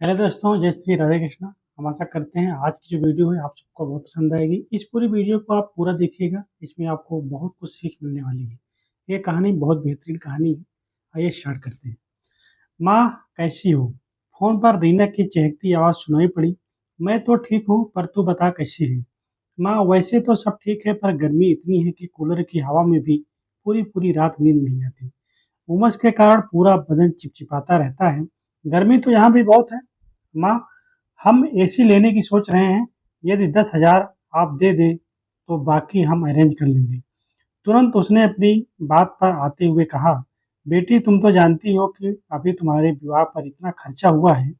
Hello दोस्तों, जय श्री राधे कृष्णा। हम आशा करते हैं आज की जो वीडियो है आप सबको बहुत पसंद आएगी। इस पूरी वीडियो को आप पूरा देखिएगा, इसमें आपको बहुत कुछ सीख मिलने वाली है। ये कहानी बहुत बेहतरीन कहानी है। आइए स्टार्ट करते हैं। माँ कैसी हो? फोन पर रीना की चहकती आवाज़ सुनाई पड़ी। मैं तो ठीक हूँ, पर तू बता कैसी है? माँ वैसे तो सब ठीक है, पर गर्मी इतनी है कि कूलर की हवा में भी पूरी पूरी रात नींद नहीं आती। उमस के कारण पूरा बदन चिपचिपाता रहता है। गर्मी तो यहाँ भी बहुत है माँ। हम एसी लेने की सोच रहे हैं। यदि 10,000 आप दे दे तो बाकी हम अरेंज कर लेंगे। तुरंत उसने अपनी बात पर आते हुए कहा, बेटी तुम तो जानती हो कि अभी तुम्हारे विवाह पर इतना खर्चा हुआ है,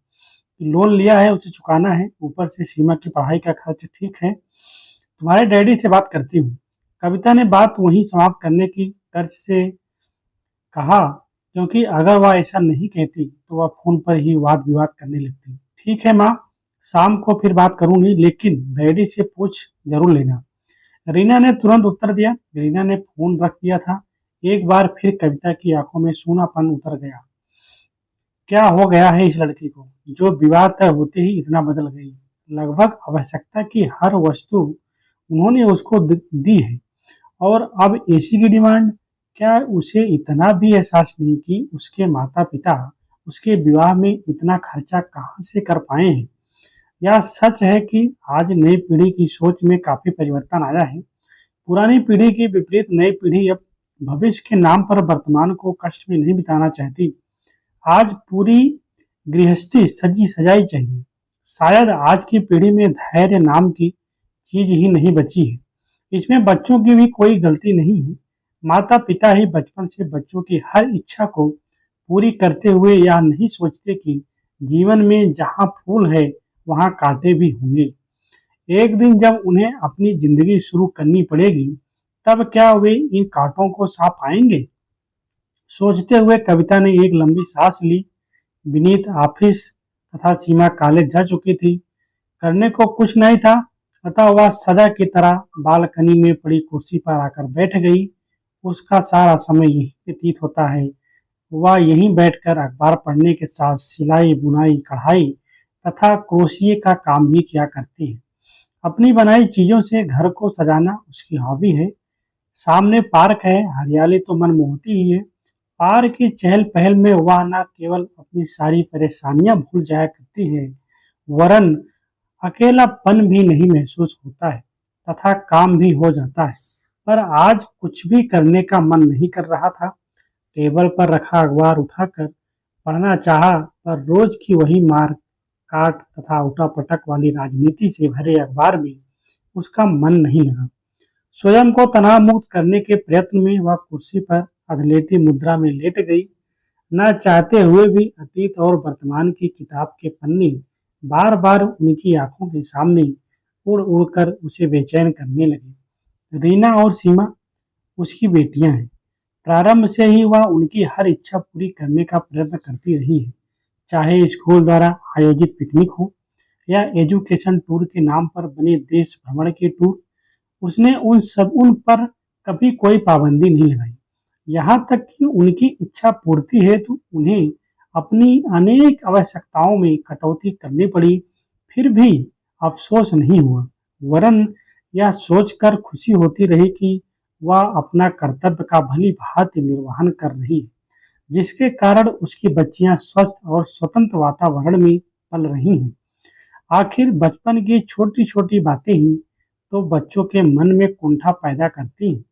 लोन लिया है उसे चुकाना है, ऊपर से सीमा की पढ़ाई का खर्च। ठीक है, तुम्हारे डैडी से बात करती हूँ। कविता ने बात वहीं समाप्त करने की कर्ज से कहा, क्योंकि अगर वह ऐसा नहीं कहती तो वह फोन पर ही वाद विवाद करने लगती। ठीक है माँ, शाम को फिर बात करूंगी, लेकिन डैडी से पूछ जरूर लेना। रीना ने तुरंत उत्तर दिया। रीना ने फोन रख दिया था। एक बार फिर कविता की आंखों में सूनापन उतर गया। क्या हो गया है इस लड़की को, जो विवाह तय होते ही इतना बदल गई? लगभग आवश्यकता की हर वस्तु उन्होंने उसको दी है, और अब एसी की डिमांड। क्या उसे इतना भी एहसास नहीं कि उसके माता पिता उसके विवाह में इतना खर्चा कहाँ से कर पाए हैं? यह सच है कि आज नई पीढ़ी की सोच में काफी परिवर्तन आया है। पुरानी पीढ़ी के विपरीत नई पीढ़ी अब भविष्य के नाम पर वर्तमान को कष्ट में नहीं बिताना चाहती। आज पूरी गृहस्थी सजी सजाई चाहिए। शायद आज की पीढ़ी में धैर्य नाम की चीज ही नहीं बची है। इसमें बच्चों की भी कोई गलती नहीं है। माता पिता ही बचपन से बच्चों की हर इच्छा को पूरी करते हुए यह नहीं सोचते कि जीवन में जहाँ फूल है वहाँ कांटे भी होंगे। एक दिन जब उन्हें अपनी जिंदगी शुरू करनी पड़ेगी, तब क्या वे इन कांटों को साफ पाएंगे? सोचते हुए कविता ने एक लंबी सांस ली। विनीत ऑफिस तथा सीमा कॉलेज जा चुकी थी। करने को कुछ नहीं था, अतः वह सदा की तरह बालकनी में पड़ी कुर्सी पर आकर बैठ गई। उसका सारा समय यही व्यतीत होता है। वह यहीं बैठकर अखबार पढ़ने के साथ सिलाई बुनाई कढ़ाई तथा क्रोशिये का काम भी किया करती है। अपनी बनाई चीजों से घर को सजाना उसकी हॉबी है। सामने पार्क है, हरियाली तो मन मोहती ही है। पार्क की चहल पहल में वह न केवल अपनी सारी परेशानियां भूल जाया करती है, वरन अकेलापन भी नहीं महसूस होता है तथा काम भी हो जाता है। पर आज कुछ भी करने का मन नहीं कर रहा था। टेबल पर रखा अखबार उठाकर पढ़ना चाहा, पर रोज की वही मार काट तथा उठापटक वाली राजनीति से भरे अखबार में उसका मन नहीं लगा। स्वयं को तनाव मुक्त करने के प्रयत्न में वह कुर्सी पर अधलेटी मुद्रा में लेट गई। न चाहते हुए भी अतीत और वर्तमान की किताब के पन्ने बार बार उनकी आंखों के सामने उड़ उड़कर उसे बेचैन करने लगे। रीना और सीमा उसकी बेटियां हैं। प्रारंभ से ही वह उनकी हर इच्छा पूरी करने का प्रयत्न करती रही है, चाहे स्कूल द्वारा आयोजित पिकनिक हो या एजुकेशन टूर के नाम पर बने देश भ्रमण के टूर। उसने उन पर कभी कोई पाबंदी नहीं लगाई। यहाँ तक कि उनकी इच्छा पूर्ति हेतु उन्हें अपनी अनेक आवश्यकताओं में कटौती करनी पड़ी, फिर भी अफसोस नहीं हुआ, वरन यह सोचकर खुशी होती रही कि वह अपना कर्तव्य का भली भांति निर्वहन कर रही है, जिसके कारण उसकी बच्चियां स्वस्थ और स्वतंत्र वातावरण में पल रही हैं। आखिर बचपन की छोटी छोटी बातें ही तो बच्चों के मन में कुंठा पैदा करती हैं।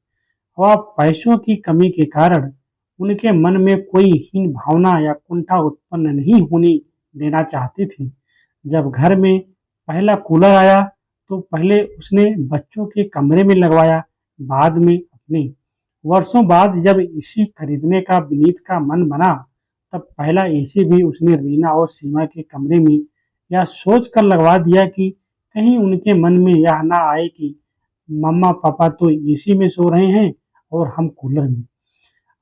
वह पैसों की कमी के कारण उनके मन में कोई हीन भावना या कुंठा उत्पन्न नहीं होने देना चाहती थी। जब घर में पहला कूलर आया तो पहले उसने बच्चों के कमरे में लगवाया, बाद में अपने। वर्षों बाद जब एसी खरीदने का विनीत का मन बना, तब पहला एसी भी उसने रीना और सीमा के कमरे में यह सोच कर लगवा दिया कि कहीं उनके मन में यह ना आए कि मम्मा पापा तो एसी में सो रहे हैं और हम कूलर में।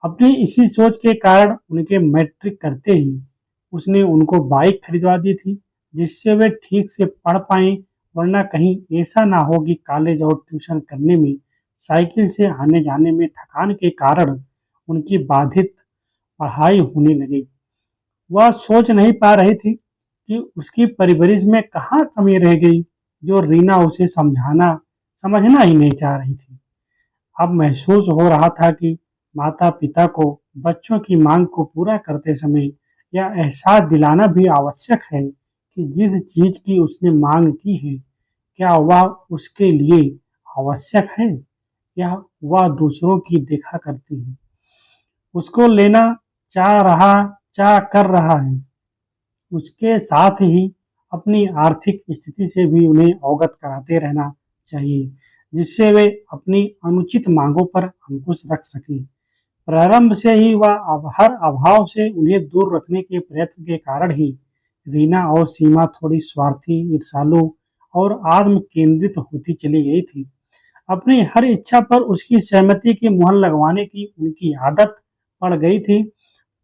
अपनी इसी सोच के कारण उनके मैट्रिक करते ही उसने उनको बाइक खरीदवा दी थी, जिससे वे ठीक से पढ़ पाएं, वरना कहीं ऐसा ना हो कि कॉलेज और ट्यूशन करने में साइकिल से आने जाने में थकान के कारण उनकी बाधित पढ़ाई होने लगी। वह सोच नहीं पा रही थी कि उसकी परवरिश में कहाँ कमी रह गई, जो रीना उसे समझना ही नहीं चाह रही थी। अब महसूस हो रहा था कि माता-पिता को बच्चों की मांग को पूरा करते समय यह एहसास दिलाना भी आवश्यक है कि जिस चीज की उसने मांग की है, क्या वह उसके लिए आवश्यक है या वह दूसरों की देखा करती है। उसको लेना चाह कर रहा है। उसके साथ ही अपनी आर्थिक स्थिति से भी उन्हें अवगत कराते रहना चाहिए, जिससे वे अपनी अनुचित मांगों पर अंकुश रख सकें। प्रारंभ से ही वह अब हर अभाव से उन्हें दूर रखने के प्रयत्न के कारण ही रीना और सीमा थोड़ी स्वार्थी, ईर्ष्यालु और आत्म केंद्रित होती चली गई थी। अपनी हर इच्छा पर उसकी सहमति की मुहर लगवाने की उनकी आदत पड़ गई थी,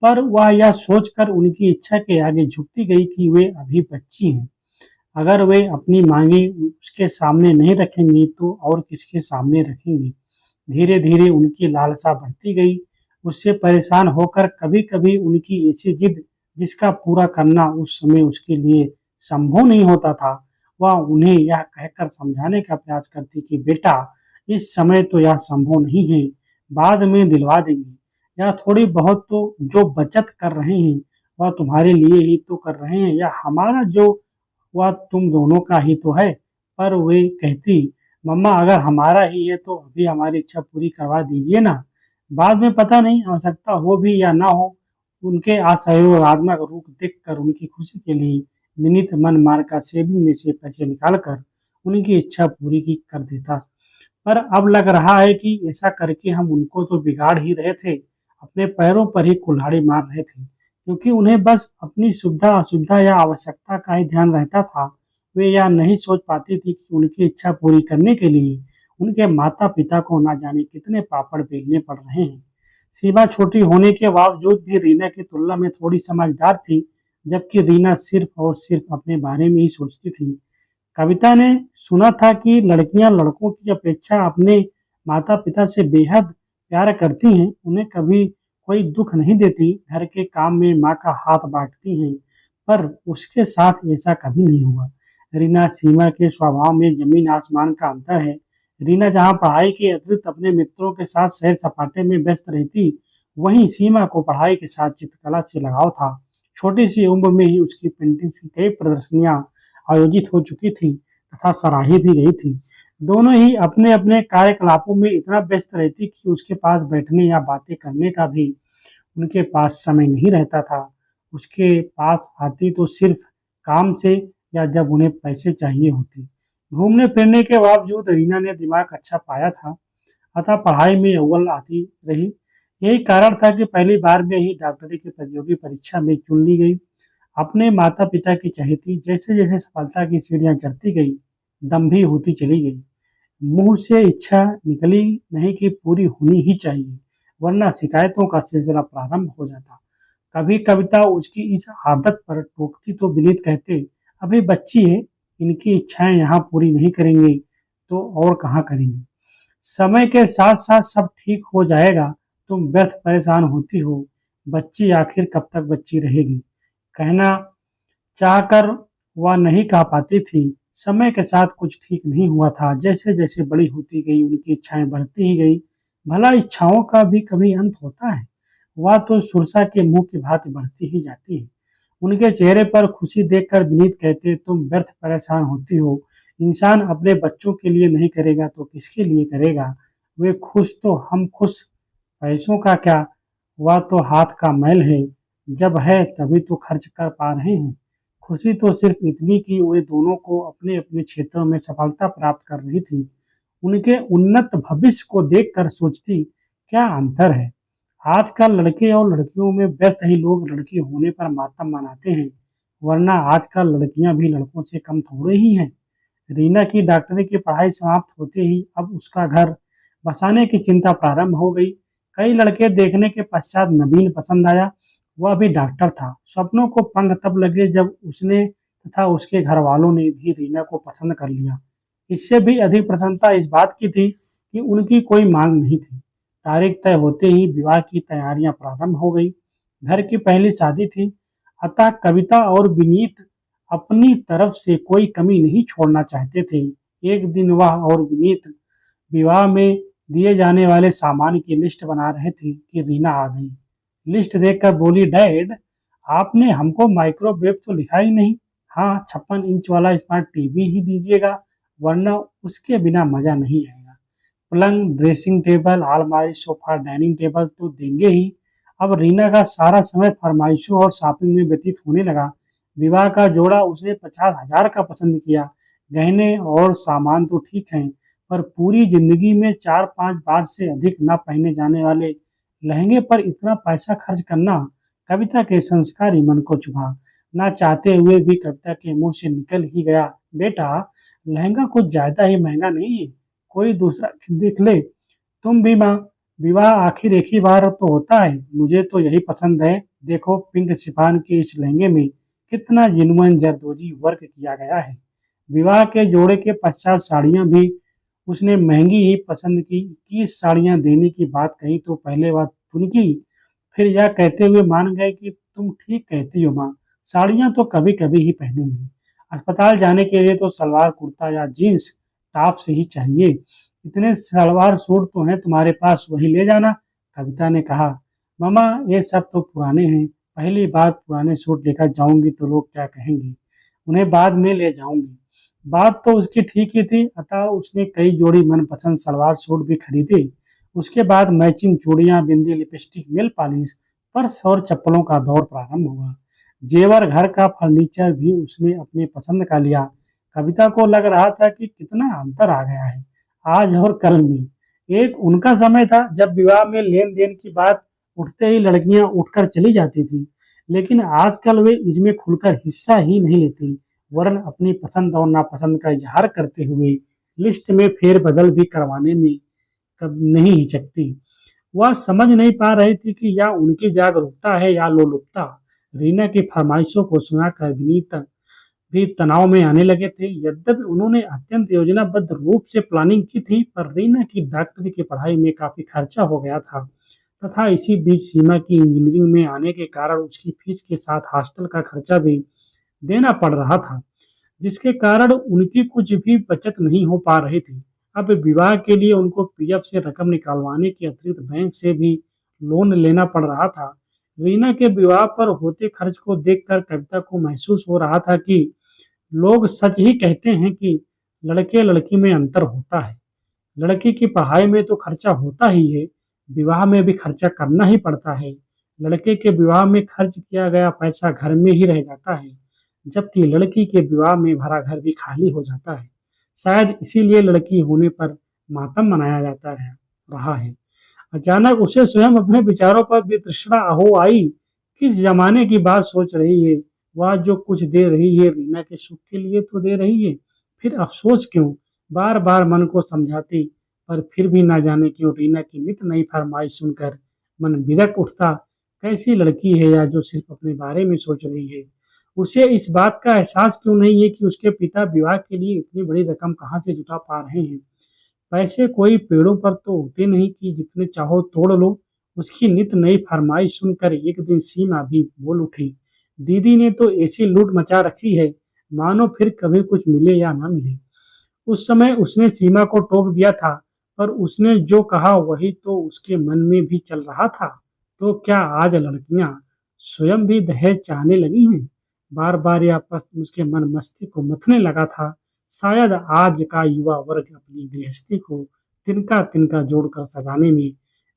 पर वह यह सोचकर उनकी इच्छा के आगे झुकती गई कि वे अभी बच्ची हैं। अगर वे अपनी मांगे उसके सामने नहीं रखेंगी तो और किसके सामने रखेंगी। धीरे धीरे उनकी लालसा बढ़ती गई। उससे परेशान होकर कभी कभी उनकी ऐसी जिद जिसका पूरा करना उस समय उसके लिए संभव नहीं होता था, वह उन्हें यह कहकर समझाने का प्रयास करती कि बेटा, इस समय तो यह संभव नहीं है, बाद में दिलवा देंगे। या थोड़ी बहुत तो जो बचत कर रहे हैं वह तुम्हारे लिए ही तो कर रहे हैं, या हमारा जो वह तुम दोनों का ही तो है। पर वे कहती, मम्मा अगर हमारा ही है तो अभी हमारी इच्छा पूरी करवा दीजिए ना, बाद में पता नहीं आवश्यकता हो भी या ना हो। उनके असहयोगात्मक रूप देखकर उनकी खुशी के लिए विनीत मन मार सेविंग में से पैसे निकालकर उनकी इच्छा पूरी की कर देता। पर अब लग रहा है कि ऐसा करके हम उनको तो बिगाड़ ही रहे थे, अपने पैरों पर ही कुल्हाड़ी मार रहे थे, क्योंकि उन्हें बस अपनी सुविधा असुविधा या आवश्यकता का ही ध्यान रहता था। वे यह नहीं सोच पाती थी कि उनकी इच्छा पूरी करने के लिए उनके माता पिता को ना जाने कितने पापड़ बेलने पड़ रहे हैं। सीमा छोटी होने के बावजूद भी रीना की तुलना में थोड़ी समझदार थी, जबकि रीना सिर्फ और सिर्फ अपने बारे में ही सोचती थी। कविता ने सुना था कि लड़कियां लड़कों की अपेक्षा अपने माता पिता से बेहद प्यार करती हैं, उन्हें कभी कोई दुख नहीं देती, घर के काम में माँ का हाथ बांटती हैं। पर उसके साथ ऐसा कभी नहीं हुआ। रीना सीमा के स्वभाव में जमीन आसमान का अंतर है। रीना जहाँ पढ़ाई के अतिरिक्त अपने मित्रों के साथ सैर सपाटे में व्यस्त रहती, वहीं सीमा को पढ़ाई के साथ चित्रकला से लगाव था। छोटी सी उम्र में ही उसकी पेंटिंग्स की कई प्रदर्शनियां आयोजित हो चुकी थी तथा सराही भी गई थी। दोनों ही अपने अपने कार्यकलापों में इतना व्यस्त रहती कि उसके पास बैठने या बातें करने का भी उनके पास समय नहीं रहता था। उसके पास आती तो सिर्फ काम से या जब उन्हें पैसे चाहिए होते। घूमने फिरने के बावजूद रीना ने दिमाग अच्छा पाया था, अतः पढ़ाई में अव्वल आती रही। यही कारण था कि पहली बार में ही डॉक्टरी की प्रतियोगी परीक्षा में चुन ली गई। अपने माता पिता की चहेती जैसे जैसे सफलता की सीढ़ियां चढ़ती गई, दम भी होती चली गई। मुंह से इच्छा निकली नहीं कि पूरी होनी ही चाहिए, वरना शिकायतों का सिलसिला प्रारंभ हो जाता। कभी कविता उसकी इस आदत पर टोकती तो विनीत कहते, अभी बच्ची है, इनकी इच्छाएं यहाँ पूरी नहीं करेंगे तो और कहाँ करेंगे। समय के साथ साथ सब ठीक हो जाएगा, तुम व्यर्थ परेशान होती हो। बच्ची आखिर कब तक बच्ची रहेगी। कहना चाहकर वह नहीं कह पाती थी। समय के साथ कुछ ठीक नहीं हुआ था। जैसे जैसे बड़ी होती गई उनकी इच्छाएं बढ़ती ही गई। भला इच्छाओं का भी कभी अंत होता है। वह तो सुरसा के मुंह की भांति बढ़ती ही जाती है। उनके चेहरे पर खुशी देखकर विनीत कहते, तुम व्यर्थ परेशान होती हो। इंसान अपने बच्चों के लिए नहीं करेगा तो किसके लिए करेगा। वे खुश तो हम खुश, पैसों का क्या, वह तो हाथ का मैल है। जब है तभी तो खर्च कर पा रहे हैं। खुशी तो सिर्फ इतनी कि वे दोनों को अपने अपने क्षेत्रों में सफलता प्राप्त कर रही थी। उनके उन्नत भविष्य को देखकर सोचती, क्या अंतर है। आजकल लड़के और लड़कियों में व्यर्थ ही लोग लड़की होने पर मातम मनाते हैं, वरना आजकल लड़कियां भी लड़कों से कम थोड़े ही हैं। रीना की डॉक्टरी की पढ़ाई समाप्त होते ही अब उसका घर बसाने की चिंता प्रारंभ हो गई। कई लड़के देखने के पश्चात नवीन पसंद आया। वह भी डॉक्टर था। सपनों को पंख तब लगे जब उसने तथा उसके घर वालों ने भी रीना को पसंद कर लिया। इससे भी अधिक प्रसन्नता इस बात की थी कि उनकी कोई मांग नहीं थी। तारीख तय होते ही विवाह की तैयारियां प्रारंभ हो गई। घर की पहली शादी थी, अतः कविता और विनीत अपनी तरफ से कोई कमी नहीं छोड़ना चाहते थे। एक दिन वह और विनीत विवाह में दिए जाने वाले सामान की लिस्ट बना रहे थे कि रीना आ गई। लिस्ट देखकर बोली, डैड, आपने हमको माइक्रोवेव तो लिखा ही नहीं। हाँ, 56 इंच वाला स्मार्ट टीवी ही दीजिएगा, वरना उसके बिना मजा नहीं आएगा। पलंग, ड्रेसिंग टेबल, अलमारी, सोफा, डाइनिंग टेबल तो देंगे ही। अब रीना का सारा समय फरमाइशों और शॉपिंग में व्यतीत होने लगा। विवाह का जोड़ा उसने 50,000 का पसंद किया। गहने और सामान तो ठीक हैं, पर पूरी जिंदगी में 4-5 बार से अधिक न पहने जाने वाले लहंगे पर इतना पैसा खर्च करना कविता के संस्कारी मन को चुभा। ना चाहते हुए भी कविता के मुंह से निकल ही गया, बेटा, लहंगा कुछ ज्यादा ही महंगा नहीं है, कोई दूसरा देख ले। तुम भी माँ, विवाह आखिर एक ही बार तो होता है, मुझे तो यही पसंद है। देखो, पिंक शिफॉन के इस लहंगे में कितना जिनुइन जरदोजी वर्क किया गया है। विवाह के जोड़े के पश्चात साड़ियां भी उसने महंगी ही पसंद की। 21 साड़ियां देने की बात कही तो पहले बात तुनकी, फिर यह कहते हुए मान गए कि तुम ठीक कहती हो माँ, साड़ियां तो कभी कभी ही पहनूंगी। अस्पताल जाने के लिए तो सलवार कुर्ता या जीन्स टॉप से ही चाहिए। इतने सलवार सूट तो हैं तुम्हारे पास, वही ले जाना। कविता ने कहा, मामा, ये सब तो पुराने हैं, पहली बार पुराने सूट लेकर जाऊंगी तो लोग क्या कहेंगे, उन्हें बाद में ले जाऊंगी। बात तो उसकी ठीक ही थी, अतः उसने कई जोड़ी मनपसंद सलवार सूट भी खरीदे। उसके बाद मैचिंग चूड़ियां, बिंदी, लिपस्टिक, नेल पॉलिश, पर्स और चप्पलों का दौर प्रारंभ हुआ। जेवर, घर का फर्नीचर भी उसने अपने पसंद का लिया। कविता को लग रहा था कि कितना अंतर आ गया है आज और कल में। एक उनका समय था जब विवाह में लेन देन की बात उठते ही लड़कियां उठकर चली जाती थी, लेकिन आजकल वे इसमें खुलकर हिस्सा ही नहीं लेती, वरन अपनी पसंद और नापसंद का इजहार करते हुए लिस्ट में फेरबदल भी करवाने में कब नहीं हिचकती। वह समझ नहीं पा रही थी कि यह उनकी जागरूकता है या लोलुपता। रीना की फरमाइशों को सुनाकर विनीत भी तनाव में आने लगे थे। यद्यपि उन्होंने अत्यंत योजनाबद्ध रूप से प्लानिंग की थी, पर रीना की डॉक्टरी की पढ़ाई में काफी खर्चा हो गया था, तथा इसी बीच सीमा की इंजीनियरिंग में आने के कारण उसकी फीस के साथ हॉस्टल का खर्चा भी देना पड़ रहा था, जिसके कारण उनकी कुछ भी बचत नहीं हो पा रही थी। अब विवाह के लिए उनको पीएफ से रकम निकालवाने के अतिरिक्त बैंक से भी लोन लेना पड़ रहा था। रीना के विवाह पर होते खर्च को देखकर कविता को महसूस हो रहा था कि लोग सच ही कहते हैं कि लड़के लड़की में अंतर होता है। लड़की की पढ़ाई में तो खर्चा होता ही है, विवाह में भी खर्चा करना ही पड़ता है। लड़के के विवाह में खर्च किया गया पैसा घर में ही रह जाता है, जबकि लड़की के विवाह में भरा घर भी खाली हो जाता है। शायद इसीलिए लड़की होने पर मातम मनाया जाता रहा है। अचानक उसे स्वयं अपने विचारों पर भी तृष्णा हो आई। किस जमाने की बात सोच रही है, वह जो कुछ दे रही है रीना के सुख के लिए तो दे रही है, फिर अफसोस क्यों। बार बार मन को समझाती, पर फिर भी ना जाने क्यों रीना की नित नई फरमाइश सुनकर मन बिदक उठता। कैसी लड़की है या जो सिर्फ अपने बारे में सोच रही है। उसे इस बात का एहसास क्यों नहीं है कि उसके पिता विवाह के लिए इतनी बड़ी रकम कहाँ से जुटा पा रहे हैं। पैसे कोई पेड़ों पर तो होते नहीं कि जितने चाहो तोड़ लो। उसकी नित नई फरमाइश सुनकर एक दिन सीमा भी बोल उठी, दीदी ने तो ऐसी लूट मचा रखी है, मानो फिर कभी कुछ मिले या ना मिले। उस समय उसने सीमा को टोक दिया था, पर उसने जो कहा वही तो उसके मन में भी चल रहा था। तो क्या आज लड़कियां स्वयं भी दहेज चाहने लगी हैं। बार बार यह प्रश्न उसके मन मस्तिष्क को मथने लगा था। शायद आज का युवा वर्ग अपनी गृहस्थी को तिनका तिनका जोड़कर सजाने में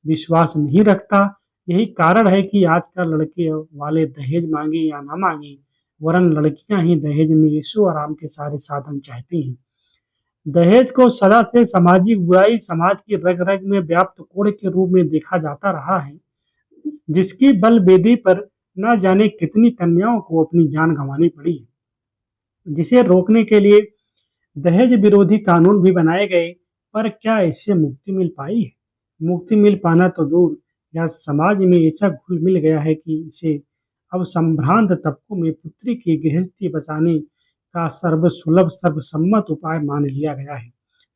विश्वास नहीं रखता। यही कारण है कि आजकल लड़के वाले दहेज मांगे या ना मांगे, वरन लड़कियां ही दहेज में ऐशो आराम के सारे साधन चाहती हैं। दहेज को सदा से सामाजिक बुराई, समाज की रग रग में व्याप्त कोढ़ के रूप में देखा जाता रहा है, जिसकी बल बेदी पर न जाने कितनी कन्याओं को अपनी जान गंवानी पड़ी, जिसे रोकने के लिए दहेज विरोधी कानून भी बनाए गए। पर क्या इससे मुक्ति मिल पाई है। मुक्ति मिल पाना तो दूर, या समाज में ऐसा घुल मिल गया है कि इसे अब संभ्रांत तबकों में पुत्री की गृहस्थी बचाने का सर्वसुलभ सर्वसम्मत उपाय मान लिया गया है।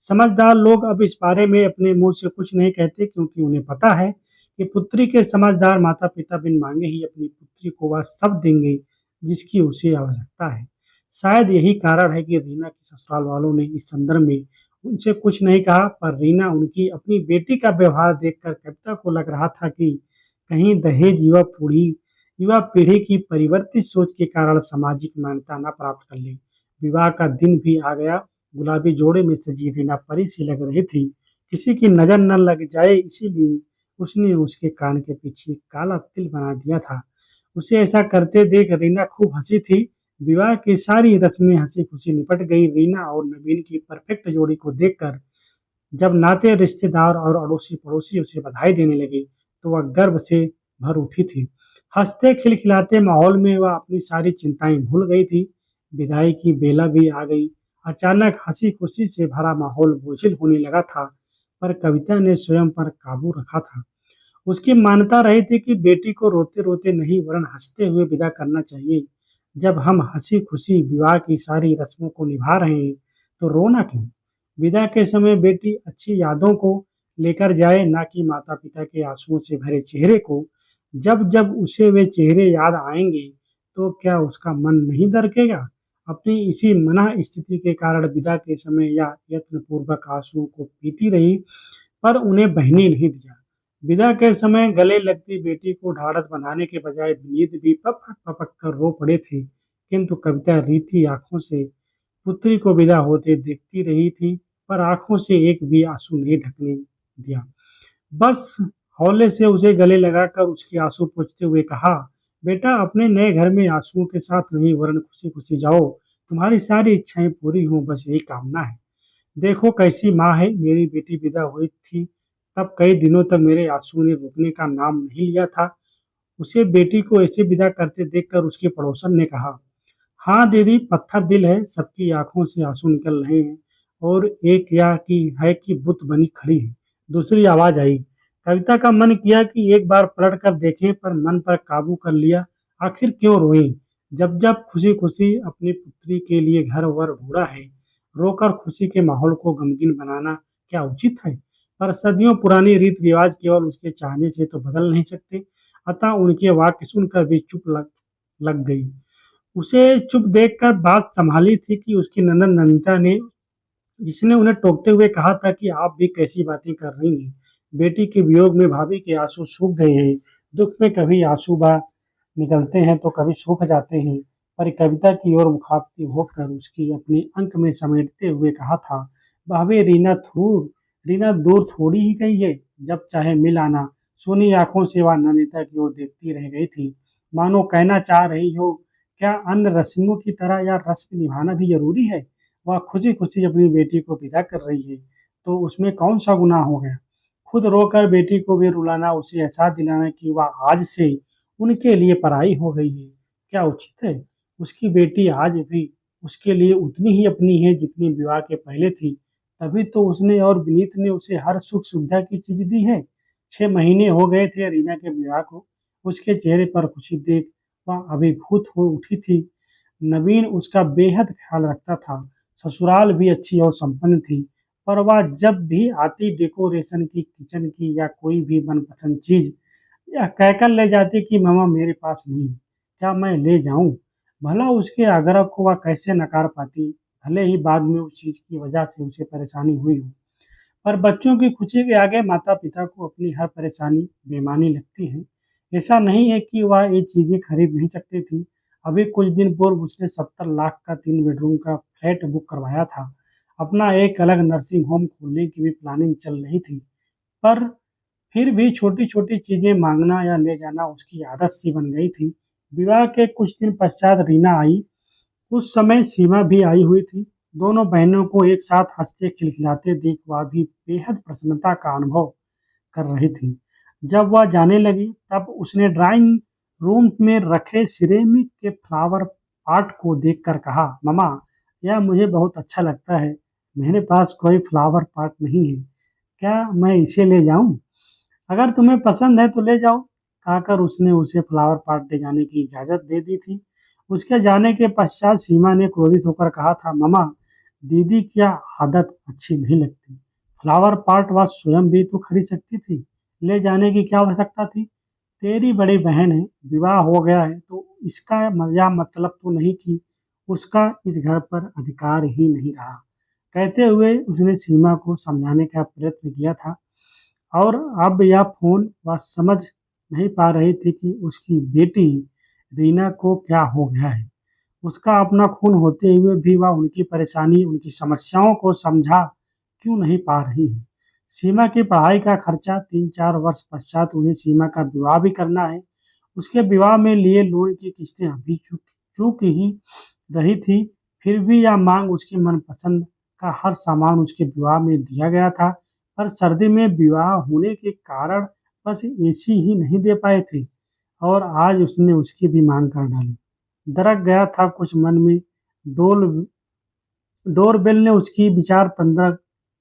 समझदार लोग अब इस बारे में अपने मुंह से कुछ नहीं कहते, क्योंकि उन्हें पता है कि पुत्री के समझदार माता पिता बिन मांगे ही अपनी पुत्री को वह सब देंगे जिसकी उसे आवश्यकता है। शायद यही कारण है कि रीना के ससुराल वालों ने इस संदर्भ में उनसे कुछ नहीं कहा, पर रीना उनकी अपनी बेटी का व्यवहार देखकर कविता को लग रहा था कि कहीं दहेज युवा पीढ़ी की परिवर्तित सोच के कारण सामाजिक मान्यता न प्राप्त कर ले। विवाह का दिन भी आ गया। गुलाबी जोड़े में सजी रीना परी सी लग रही थी। किसी की नजर न लग जाए इसीलिए उसने उसके कान के पीछे काला तिल बना दिया था। उसे ऐसा करते देख रीना खूब हंसी थी। विवाह की सारी रस्में हंसी खुशी निपट गई। रीना और नवीन की परफेक्ट जोड़ी को देखकर जब नाते रिश्तेदार और अड़ोसी पड़ोसी उसे बधाई देने लगे तो वह गर्व से भर उठी थी। हंसते खिलखिलाते माहौल में वह अपनी सारी चिंताएं भूल गई थी। विदाई की बेला भी आ गई। अचानक हंसी खुशी से भरा माहौल बोझिल होने लगा था, पर कविता ने स्वयं पर काबू रखा था। उसकी मान्यता रही थी कि बेटी को रोते रोते नहीं वरन हंसते हुए विदा करना चाहिए। जब हम हंसी खुशी विवाह की सारी रस्मों को निभा रहे हैं तो रोना क्यों? विदा के समय बेटी अच्छी यादों को लेकर जाए, ना कि माता पिता के आंसुओं से भरे चेहरे को। जब जब उसे वे चेहरे याद आएंगे तो क्या उसका मन नहीं दरकेगा? अपनी इसी मना स्थिति के कारण विदा के समय या यत्न पूर्वक आंसुओं को पीती रही, पर उन्हें बहने नहीं दिया। विदा के समय गले लगती बेटी को ढाढ़स बंधाने के बजाय विनीत भी पपक पपक कर रो पड़े थे, किंतु कविता रीति आंखों से पुत्री को विदा होते देखती रही थी, पर आंखों से एक भी आंसू नहीं ढकने दिया। बस हौले से उसे गले लगाकर उसके आंसू पोंछते हुए कहा, बेटा अपने नए घर में आंसुओं के साथ नहीं वरन खुशी खुशी जाओ। तुम्हारी सारी इच्छाएं पूरी हों, बस यही कामना है। देखो कैसी माँ है। मेरी बेटी विदा हुई थी तब कई दिनों तक मेरे आंसू ने रुकने का नाम नहीं लिया था। उसे बेटी को ऐसे विदा करते देखकर उसके पड़ोसन ने कहा, हाँ दीदी, पत्थर दिल है, सबकी आंखों से आंसू निकल रहे हैं और एक या की है कि बुत बनी खड़ी है। दूसरी आवाज आई। कविता का मन किया कि एक बार पलट कर देखें, पर मन पर काबू कर लिया। आखिर क्यों रोई? जब जब खुशी खुशी अपनी पुत्री के लिए घर वर ढूंढा है, रोकर खुशी के माहौल को गमगीन बनाना क्या उचित है? पर सदियों पुरानी रीत रिवाज केवल उसके चाहने से तो बदल नहीं सकते। अतः उनके वाक्य सुनकर भी चुप लग गई। उसे चुप देखकर बात संभाली थी कि उसकी ननद नमिता ने, जिसने उन्हें टोकते हुए कहा था कि आप भी कैसी बातें कर रही हैं। बेटी के वियोग में भाभी के आंसू सूख गए हैं। दुख में कभी आंसू बा निकलते हैं तो कभी सूख जाते हैं। पर कविता की ओर मुखातिब होकर उसकी अपने अंक में समेटते हुए कहा था, भाभी रीना दूर थोड़ी ही गई है, जब चाहे मिल आना। सोनी आंखों से वह नंदिता की ओर देखती रह गई थी, मानो कहना चाह रही हो, क्या अन्य रस्मों की तरह यह रस्म निभाना भी जरूरी है? वह खुशी खुशी अपनी बेटी को विदा कर रही है तो उसमें कौन सा गुनाह हो गया? खुद रोकर बेटी को भी रुलाना, उसे एहसास दिलाना कि वह आज से उनके लिए पराई हो गई है, क्या उचित है? उसकी बेटी आज भी उसके लिए उतनी ही अपनी है जितनी विवाह के पहले थी। तभी तो उसने और विनीत ने उसे हर सुख सुविधा की चीज दी है। 6 महीने हो गए थे रीना के विवाह को। उसके चेहरे पर खुशी देख वह अभिभूत हो उठी थी। नवीन उसका बेहद ख्याल रखता था। ससुराल भी अच्छी और संपन्न थी, पर वह जब भी आती डेकोरेशन की, किचन की या कोई भी मनपसंद चीज यह कहकर ले जाती कि मामा मेरे पास नहीं है, क्या मैं ले जाऊं? भला उसके आग्रह को वह कैसे नकार पाती, भले ही बाद में उस चीज की वजह से उसे परेशानी हुई हो। पर बच्चों की खुशी के आगे माता पिता को अपनी हर परेशानी बेमानी लगती है। ऐसा नहीं है कि वह ये चीजें खरीद नहीं सकती थी। अभी कुछ दिन पूर्व उसने 70 लाख का 3 बेडरूम का फ्लैट बुक करवाया था। अपना एक अलग नर्सिंग होम खोलने की भी प्लानिंग चल रही थी। पर फिर भी छोटी-छोटी चीजें मांगना या ले जाना उसकी आदत सी बन गई थी। विवाह के कुछ दिन पश्चात रीना आई। उस समय सीमा भी आई हुई थी। दोनों बहनों को एक साथ हंसते खिलखिलाते देख वह भी बेहद प्रसन्नता का अनुभव कर रही थी। जब वह जाने लगी तब उसने ड्राइंग रूम में रखे सिरेमिक के फ्लावर पॉट को देखकर कहा, ममा यह मुझे बहुत अच्छा लगता है। मेरे पास कोई फ्लावर पॉट नहीं है, क्या मैं इसे ले जाऊं? अगर तुम्हें पसंद है तो ले जाओ, कहकर उसने उसे फ्लावर पॉट ले जाने की इजाजत दे दी थी। उसके जाने के पश्चात सीमा ने क्रोधित होकर कहा था, ममा दीदी की आदत अच्छी नहीं लगती। फ्लावर पॉट वह स्वयं भी तो खरीद सकती थी, ले जाने की क्या आवश्यकता थी? तेरी बड़ी बहन है, विवाह हो गया है तो इसका यह मतलब तो नहीं कि उसका इस घर पर अधिकार ही नहीं रहा। कहते हुए उसने सीमा को समझाने का प्रयत्न किया था और अब यह फ़ोन वह समझ नहीं पा रही थी कि उसकी बेटी रीना को क्या हो गया है। उसका अपना खून होते हुए भी वह उनकी परेशानी, उनकी समस्याओं को समझा क्यों नहीं पा रही है। सीमा की पढ़ाई का खर्चा 3-4 वर्ष पश्चात उन्हें सीमा का विवाह भी करना है। उसके विवाह में लिए लोन की किस्तें अभी चूक ही रही थी, फिर भी यह मांग उसके मनपसंद का हर सामान उसके विवाह में दिया गया था, पर सर्दी में विवाह होने के कारण बस एसी ही नहीं दे पाए थे और आज उसने उसकी भी मांग कर डाली। दरक गया था कुछ मन में। डोल डोरबेल ने उसकी विचार तंत्र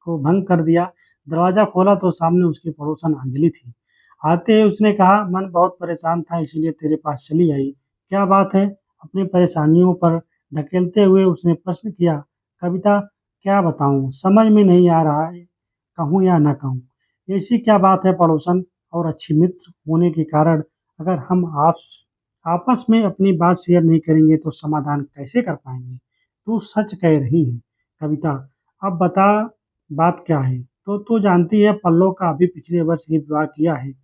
को भंग कर दिया। दरवाजा खोला तो सामने उसकी पड़ोसन अंजलि थी। आते ही उसने कहा, मन बहुत परेशान था इसलिए तेरे पास चली आई। क्या बात है? अपनी परेशानियों पर ढकेलते हुए उसने प्रश्न किया। कविता, क्या बताऊं, समझ में नहीं आ रहा है, कहूं या न कहूं। ऐसी क्या बात है पड़ोसन, और अच्छी मित्र होने के कारण अगर हम आपस में अपनी बात शेयर नहीं करेंगे तो समाधान कैसे कर पाएंगे। तू सच कह रही है कविता, अब बता बात क्या है। तो तू जानती है पल्लव का अभी पिछले वर्ष ही विवाह किया है,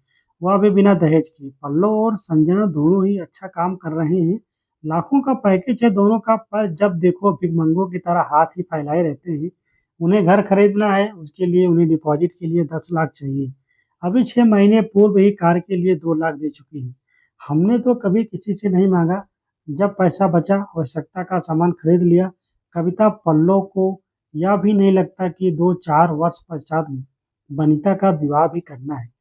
वह भी बिना दहेज के। पल्लव और संजना दोनों ही अच्छा काम कर रहे हैं, लाखों का पैकेज है दोनों का, पर जब देखो भिखमंगों की तरह हाथ ही फैलाए रहते हैं। उन्हें घर खरीदना है, उसके लिए उन्हें डिपॉजिट के लिए 10 लाख चाहिए। अभी 6 महीने पूर्व ही कार के लिए 2 लाख दे चुके हैं। हमने तो कभी किसी से नहीं मांगा, जब पैसा बचा आवश्यकता का सामान खरीद लिया। कविता, पल्लव को यह भी नहीं लगता कि 2-4 वर्ष पश्चात बनीता का विवाह भी करना है।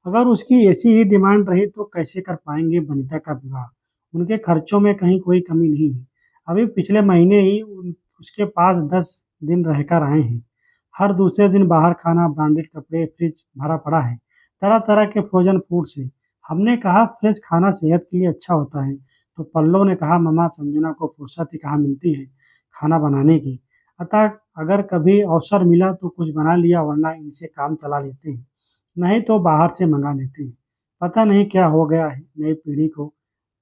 अगर उसकी ऐसी ही डिमांड रही तो कैसे कर पाएंगे बनीता का विवाह। उनके खर्चों में कहीं कोई कमी नहीं है। अभी पिछले महीने ही उसके पास 10 दिन रहकर आए हैं। हर दूसरे दिन बाहर खाना, ब्रांडेड कपड़े, फ्रिज भरा पड़ा है तरह तरह के फ्रोजन फूड से। हमने कहा फ्रेश खाना सेहत के लिए अच्छा होता है, तो पल्लव ने कहा मम्मा, संजना को फुर्सत ही कहाँ मिलती है खाना बनाने की। अतः अगर कभी अवसर मिला तो कुछ बना लिया, वरना इनसे काम चला लेते हैं, नहीं तो बाहर से मंगा लेते हैं। पता नहीं क्या हो गया है नई पीढ़ी को,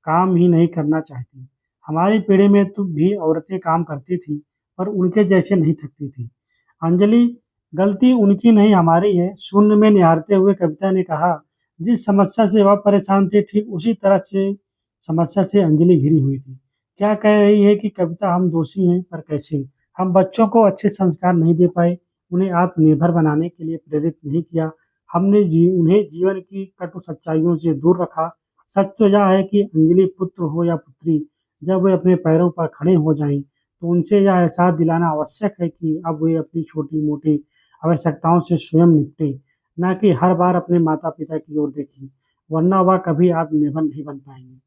काम ही नहीं करना चाहती। हमारी पीढ़ी में तो भी औरतें काम करती थी, पर उनके जैसे नहीं थकती थी। अंजलि, गलती उनकी नहीं हमारी है। शून्य में निहारते हुए कविता ने कहा। जिस समस्या से वह परेशान थे, ठीक उसी तरह से समस्या से अंजलि घिरी हुई थी। क्या कह रही है कि कविता, हम दोषी हैं, पर कैसे? हम बच्चों को अच्छे संस्कार नहीं दे पाए, उन्हें आत्मनिर्भर बनाने के लिए प्रेरित नहीं किया, हमने उन्हें जीवन की कटु सच्चाइयों से दूर रखा। सच तो यह है कि अंजलि, पुत्र हो या पुत्री, जब वे अपने पैरों पर खड़े हो जाएं, तो उनसे यह एहसास दिलाना आवश्यक है कि अब वे अपनी छोटी-मोटी आवश्यकताओं से स्वयं निपटें, न कि हर बार अपने माता-पिता की ओर देखें, वरना वह कभी आत्मनिर्भर नहीं बन पाएंगे।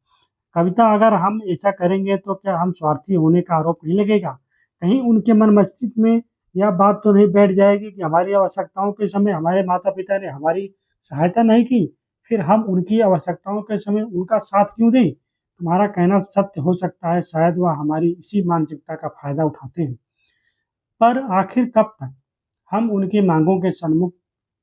कविता, अगर हम ऐसा करेंगे तो क्या हम स्वार्थी होने का आरोप नहीं लगेगा? कहीं उनके मन मस्तिष्क में यह बात तो नहीं बैठ जाएगी कि हमारी आवश्यकताओं के समय हमारे माता-पिता ने हमारी सहायता नहीं की, फिर हम उनकी आवश्यकताओं के समय उनका साथ क्यों दें? तुम्हारा कहना सत्य हो सकता है, शायद वह हमारी इसी मानसिकता का फायदा उठाते हैं। पर आखिर कब तक हम उनकी मांगों के सम्मुख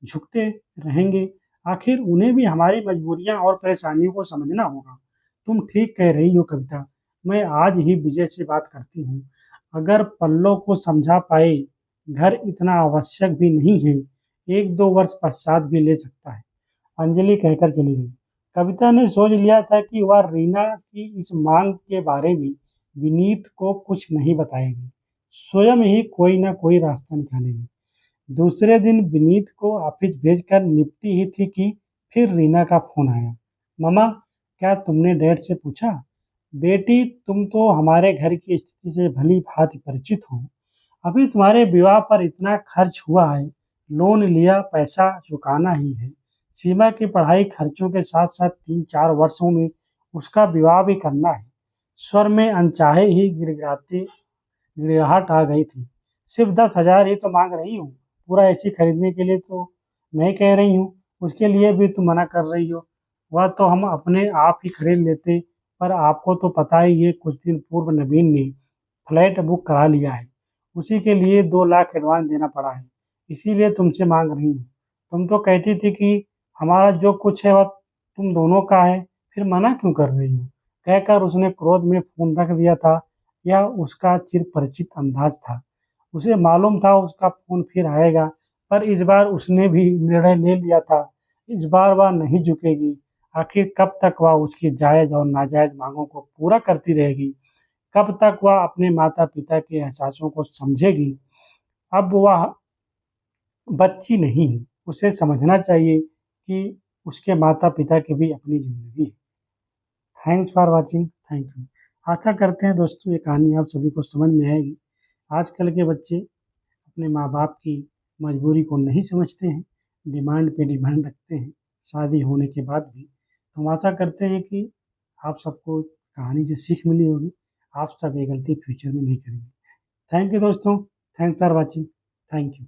झुकते रहेंगे? आखिर उन्हें भी हमारी मजबूरियां और परेशानियों को समझना होगा। तुम ठीक कह रही हो कविता, मैं आज ही विजय से बात करती हूँ। अगर पल्लव को समझा पाए, घर इतना आवश्यक भी नहीं है, 1-2 वर्ष पश्चात भी ले सकता है। अंजलि कहकर चली गई। कविता ने सोच लिया था कि वह रीना की इस मांग के बारे में विनीत को कुछ नहीं बताएगी, स्वयं ही कोई ना कोई रास्ता निकालेगी। दूसरे दिन विनीत को ऑफिस भेजकर निपटी ही थी कि फिर रीना का फोन आया। मम्मा, क्या तुमने डैड से पूछा? बेटी, तुम तो हमारे घर की स्थिति से भली भांति परिचित हो। अभी तुम्हारे विवाह पर इतना खर्च हुआ है, लोन लिया, पैसा चुकाना ही है। सीमा की पढ़ाई खर्चों के साथ साथ 3-4 वर्षों में उसका विवाह भी करना है। स्वर में अनचाहे ही गिड़गिड़ाहट आ गई थी। सिर्फ 10,000 ही तो मांग रही हूँ, पूरा एसी खरीदने के लिए तो नहीं कह रही हूँ, उसके लिए भी तुम मना कर रही हो। वह तो हम अपने आप ही खरीद लेते, पर आपको तो पता ही है कुछ दिन पूर्व नवीन ने फ्लैट बुक करा लिया है, उसी के लिए 2 लाख एडवांस देना पड़ा है, इसीलिए तुमसे मांग रही हूँ। तुम तो कहती थी कि हमारा जो कुछ है वह तुम दोनों का है, फिर मना क्यों कर रही हो? कहकर उसने क्रोध में फोन रख दिया था। यह उसका चिरपरिचित अंदाज था। उसे मालूम था उसका फ़ोन फिर आएगा, पर इस बार उसने भी निर्णय ले लिया था। इस बार वह नहीं झुकेगी। आखिर कब तक वह उसकी जायज़ और नाजायज़ माँगों को पूरा करती रहेगी? कब तक वह अपने माता-पिता के एहसासों को समझेगी? अब वह बच्ची नहीं है। उसे समझना चाहिए कि उसके माता-पिता की भी अपनी ज़िंदगी है। Thanks for watching. Thank you. आशा करते हैं दोस्तों ये कहानी आप सभी को समझ में आएगी। आजकल के बच्चे अपने माँ-बाप की मजबूरी को नहीं समझते हैं, डिमांड पे डिमांड रखते हैं, शादी होने के बाद भी। तो हम आशा करते हैं कि आप सबको कहानी से सीख मिली होगी। आप सब ये गलती फ्यूचर में नहीं करेंगे। थैंक यू दोस्तों। Thanks for watching. Thank you.